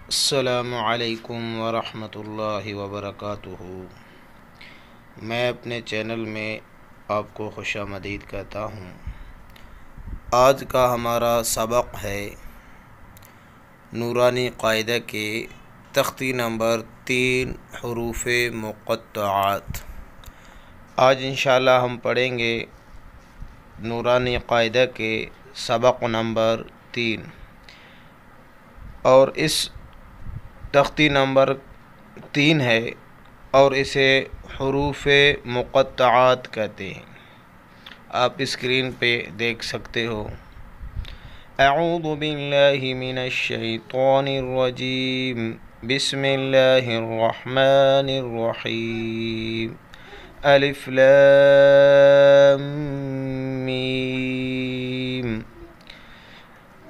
السلام علیکم ورحمۃ اللہ وبرکاتہ۔ میں اپنے چینل میں آپ کو خوش آمدید کہتا ہوں۔ آج کا ہمارا سبق ہے نورانی قاعدہ کے تختی نمبر 3 حروف مقطعات۔ آج انشاءاللہ ہم پڑھیں گے نورانی قاعدہ کے سبق نمبر 3، اور اس تختی نمبر 3 ہے اور اسے حروف مقطعات کہتے ہیں۔ آپ اسکرین پہ دیکھ سکتے ہو۔ اعوذ باللہ من الشیطان الرجیم، بسم اللہ الرحمن الرحیم، الف لام میم،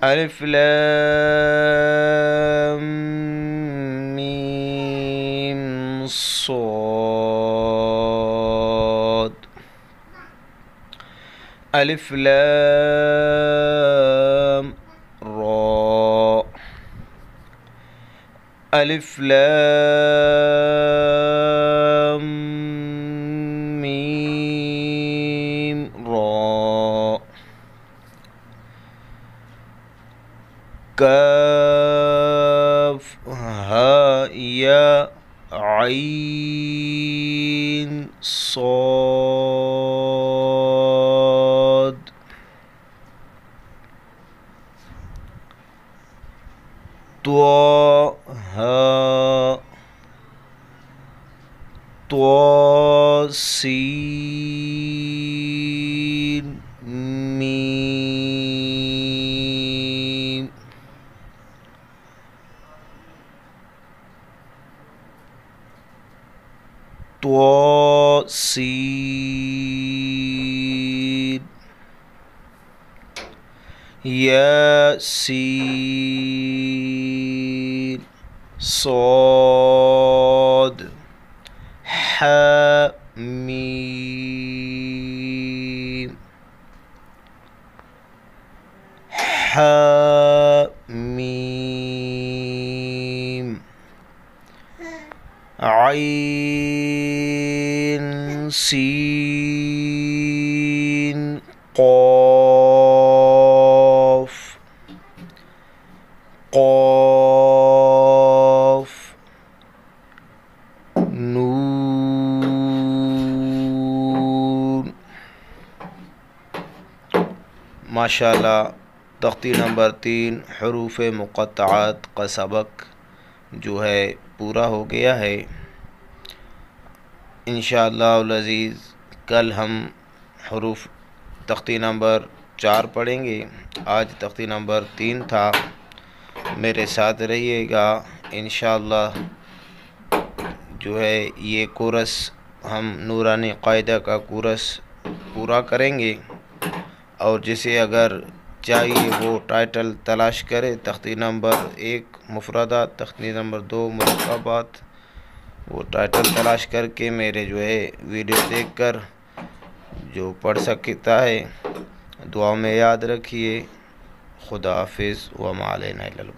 الف لام میم صاد، الف لام را، الف لام میم را، کاف ہا یا عین صاد، طا ہا، طا سین میم، طا سین، یاسین، صاد، ح میم، ح میم، عین سین قاف، قاف، نون۔ ماشاءاللہ تختی نمبر 3 حروف مقطعات کا سبق جو ہے پورا ہو گیا ہے۔ انشاءاللہ العزیز کل ہم حروف تختی نمبر 4 پڑھیں گے۔ آج تختی نمبر 3 تھا۔ میرے ساتھ رہیے گا انشاءاللہ۔ جو ہے یہ کورس ہم نورانی قاعدہ کا کورس پورا کریں گے، اور جسے اگر چاہیے وہ ٹائٹل تلاش کرے۔ تختی نمبر 1 مفردات، تختی نمبر 2 مرکبات، وہ ٹائٹل تلاش کر کے میرے جو ہے ویڈیو دیکھ کر جو پڑھ سکتا ہے۔ دعا میں یاد رکھیے۔ خدا حافظ، وما علینا الا البلاغ۔